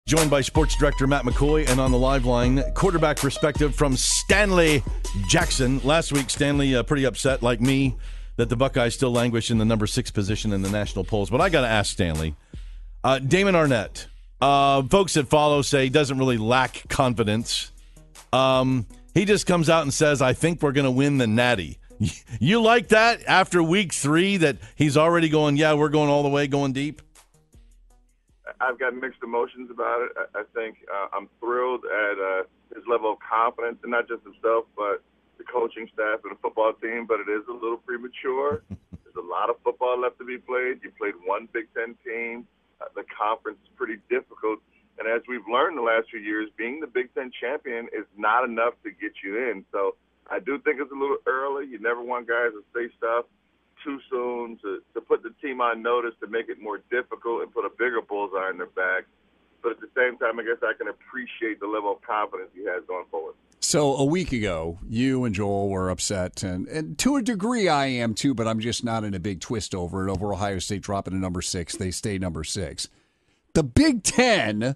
Joined by Sports Director Matt McCoy, and on the live line, quarterback perspective from Stanley Jackson. Last week, Stanley pretty upset, like me, that the Buckeyes still languish in the number 6 position in the national polls. But I got to ask Stanley, Damon Arnett, folks that follow say he doesn't really lack confidence. He just comes out and says, I think we're going to win the Natty. You like that after week 3 that he's already going, yeah, we're going all the way, going deep? I've got mixed emotions about it. I think I'm thrilled at his level of confidence, and not just himself, but the coaching staff and the football team. But it is a little premature. There's a lot of football left to be played. You played one Big Ten team. The conference is pretty difficult. And as we've learned the last few years, being the Big Ten champion is not enough to get you in. So I do think it's a little early. You never want guys to say stuff too soon to put the team on notice, to make it more difficult and put a bigger bullseye in their back. But at the same time, I guess I can appreciate the level of confidence he has going forward. So a week ago, you and Joel were upset, and to a degree I am too, but I'm just not in a big twist over it, over Ohio State dropping to number 6. They stay number 6. The Big Ten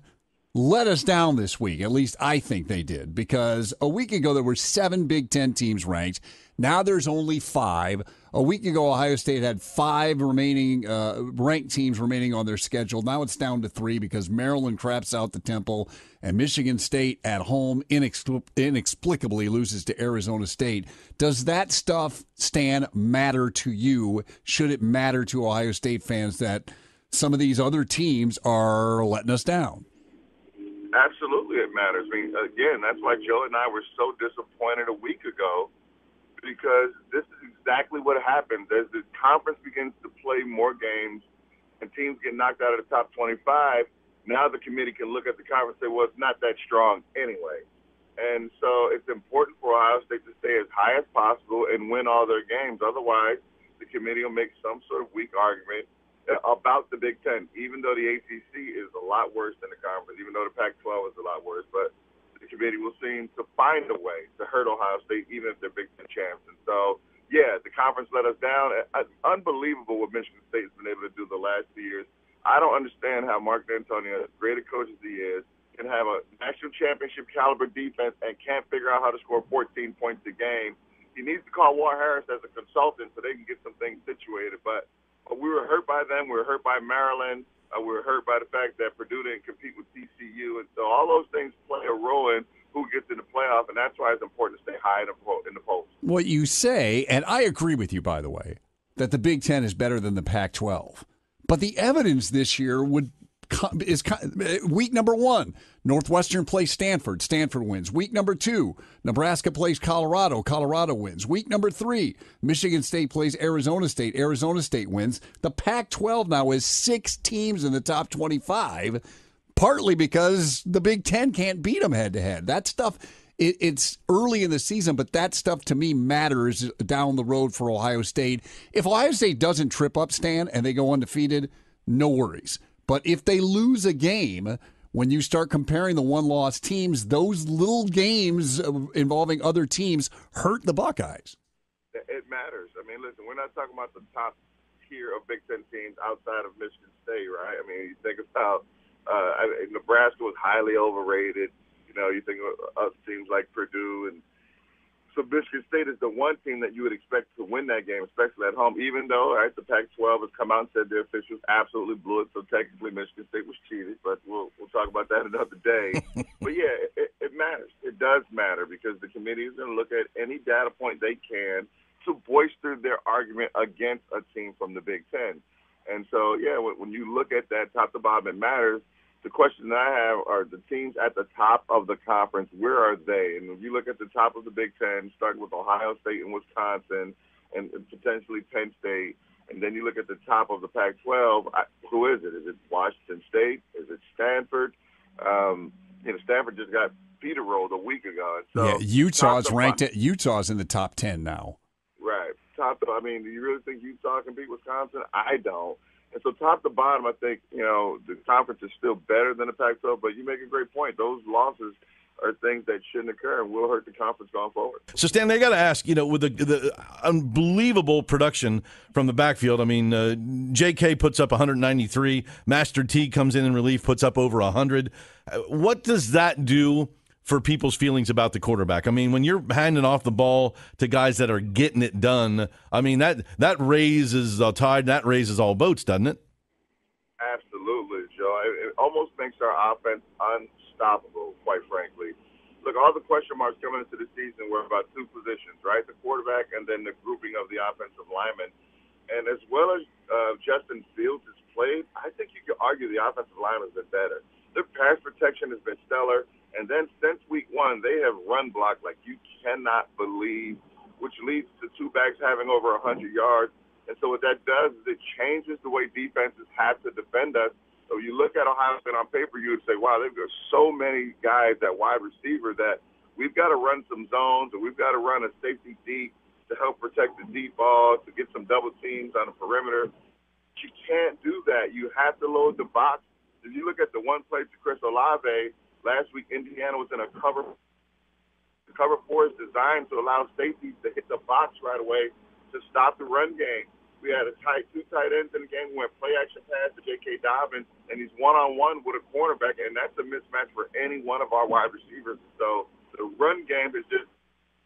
let us down this week. At least I think they did, because a week ago there were 7 Big Ten teams ranked. Now there's only 5. A week ago, Ohio State had 5 remaining ranked teams remaining on their schedule. Now it's down to 3 because Maryland craps out the Temple, and Michigan State at home inexplicably loses to Arizona State. Does that stuff, Stan, matter to you? Should it matter to Ohio State fans that some of these other teams are letting us down? Absolutely, it matters. I mean, again, that's why Joe and I were so disappointed a week ago, because this is exactly what happens. As the conference begins to play more games and teams get knocked out of the top 25, now the committee can look at the conference and say, well, it's not that strong anyway. And so it's important for Ohio State to stay as high as possible and win all their games. Otherwise, the committee will make some sort of weak argument about the Big Ten, even though the ACC is a lot worse than the conference, even though the Pac-12 is a lot worse. But the committee will seem to find a way to hurt Ohio State, even if they're Big Ten champs. And so, yeah, the conference let us down. Unbelievable what Michigan State has been able to do the last 2 years. I don't understand how Mark D'Antonio, as great a coach as he is, can have a national championship caliber defense and can't figure out how to score 14 points a game. He needs to call Walt Harris as a consultant so they can get some things situated. But we were hurt by them. We were hurt by Maryland. We were hurt by the fact that Purdue didn't compete with TCU. And so all those things play a role in who gets in the playoff, and that's why it's important to stay high in the polls. What you say, and I agree with you, by the way, that the Big Ten is better than the Pac-12. But the evidence this year is week number 1, Northwestern plays Stanford. Stanford wins. Week number 2, Nebraska plays Colorado. Colorado wins. Week number 3, Michigan State plays Arizona State. Arizona State wins. The Pac-12 now is 6 teams in the top 25, partly because the Big Ten can't beat them head-to-head. That stuff, it's early in the season, but that stuff to me matters down the road for Ohio State. If Ohio State doesn't trip up, Stan, and they go undefeated, no worries. But if they lose a game, when you start comparing the one-loss teams, those little games involving other teams hurt the Buckeyes. It matters. I mean, listen, we're not talking about the top tier of Big Ten teams outside of Michigan State, right? I mean, you think about Nebraska was highly overrated. You know, you think of teams like Purdue, and so Michigan State is the one team that you would expect to win that game, especially at home, even though, right, the Pac-12 has come out and said the officials absolutely blew it, so technically Michigan State was cheated, but we'll talk about that another day. But, yeah, it matters. It does matter because the committee is going to look at any data point they can to bolster their argument against a team from the Big Ten. And so, yeah, when you look at that top to bottom, it matters. The question that I have are the teams at the top of the conference, where are they? And if you look at the top of the Big Ten, starting with Ohio State and Wisconsin and potentially Penn State, and then you look at the top of the Pac-12, who is it? Is it Washington State? Is it Stanford? Stanford just got Peter rolled a week ago. And so Utah's ranked at Utah's in the top 10 now. Right. Do you really think Utah can beat Wisconsin? I don't. And so top to bottom, I think, the conference is still better than the Pac-12, but you make a great point. Those losses are things that shouldn't occur and will hurt the conference going forward. So, Stanley, I got to ask, with the unbelievable production from the backfield, I mean, J.K. puts up 193. Master T comes in relief, puts up over 100. What does that do for people's feelings about the quarterback? I mean, when you're handing off the ball to guys that are getting it done, I mean, that raises the tide, that raises all boats, doesn't it? Absolutely, Joe. It almost makes our offense unstoppable, quite frankly. Look, all the question marks coming into the season were about two positions, right? The quarterback and then the grouping of the offensive linemen. And as well as Justin Fields has played, I think you could argue the offensive line has been better. Their pass protection has been stellar. And then since week one, they have run blocked like you cannot believe, which leads to two backs having over 100 yards. And so what that does is it changes the way defenses have to defend us. So you look at Ohio State on paper, you would say, wow, they've got so many guys at wide receiver that we've got to run some zones or we've got to run a safety deep to help protect the deep ball, to get some double teams on the perimeter. But you can't do that. You have to load the box. If you look at the one play to Chris Olave, last week Indiana was in a cover. The cover four is designed to allow safeties to hit the box right away to stop the run game. We had two tight ends in the game. We went play-action pass to J.K. Dobbins, and he's one-on-one with a cornerback, and that's a mismatch for any one of our wide receivers. So the run game is just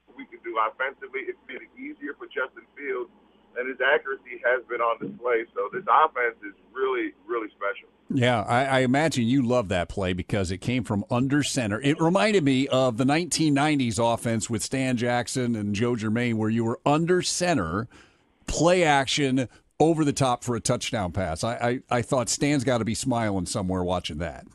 what we can do offensively. It's made it easier for Justin Fields, and his accuracy has been on display. So this offense is really, really special. Yeah, I imagine you love that play because it came from under center. It reminded me of the 1990s offense with Stan Jackson and Joe Germain where you were under center, play action, over the top for a touchdown pass. I thought Stan's got to be smiling somewhere watching that.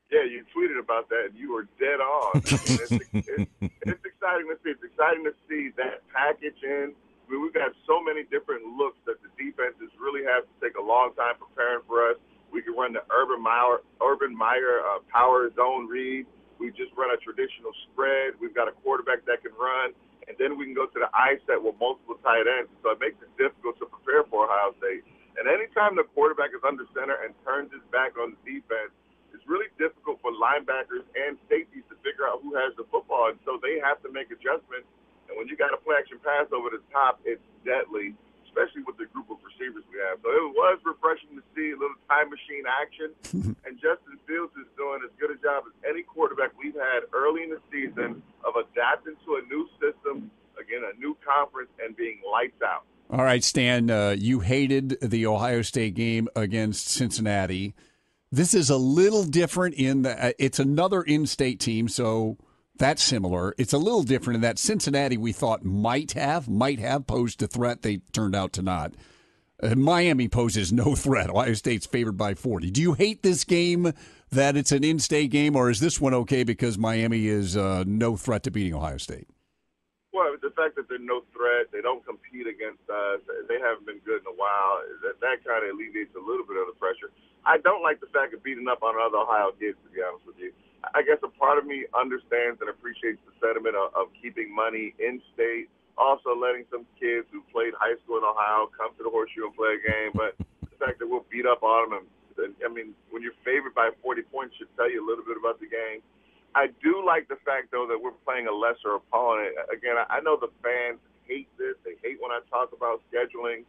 Yeah, you tweeted about that, and you were dead on. It's exciting to see. It's exciting to see that package in. I mean, we've got so many different looks that the defenses really have to take a long time preparing for us. We can run the Urban Meyer power zone read. We just run a traditional spread. We've got a quarterback that can run. And then we can go to the I set with multiple tight ends. So it makes it difficult to prepare for Ohio State. And anytime the quarterback is under center and turns his back on the defense, it's really difficult for linebackers and safeties to figure out who has the football. And so they have to make adjustments. And when you got a play-action pass over the top, it's deadly, especially with the group of receivers we have. So it was refreshing to see a little time machine action. And Justin Fields is doing as good a job as any quarterback we've had early in the season of adapting to a new system, again, a new conference, and being lights out. All right, Stan, you hated the Ohio State game against Cincinnati. This is a little different in that it's another in-state team, so that's similar. It's a little different in that Cincinnati we thought might have posed a threat. They turned out to not. Miami poses no threat. Ohio State's favored by 40. Do you hate this game that it's an in-state game, or is this one okay because Miami is no threat to beating Ohio State? Well, the fact that they're no threat, they don't compete against us, they haven't been good in a while, that kind of alleviates a little bit of the pressure. I don't like the fact of beating up on other Ohio kids, to be honest with you. I guess a part of me understands and appreciates the sentiment of keeping money in-state, also letting some kids who played high school in Ohio come to the Horseshoe and play a game, but the fact that we'll beat up on them, and I mean, when you're favored by 40 points should tell you a little bit about the game. I do like the fact, though, that we're playing a lesser opponent. Again, I know the fans hate this. They hate when I talk about scheduling.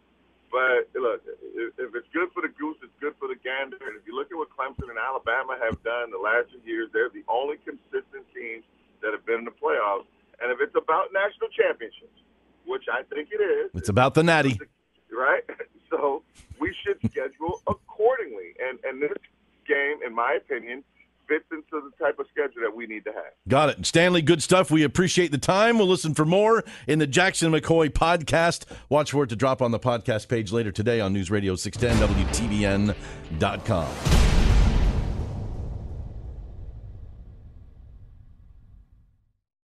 But, look, if it's good for the goose, it's good for the gander. And if you look at what Clemson and Alabama have done the last 2 years, they're the only consistent teams that have been in the playoffs. And if it's about national championships, which I think it is. It's about the Natty. Right? So we should schedule accordingly. And this game, in my opinion, fits into the type of schedule that we need to have. Got it. Stanley, good stuff. We appreciate the time. We'll listen for more in the Jackson McCoy podcast. Watch for it to drop on the podcast page later today on News Radio 610 WTVN.com.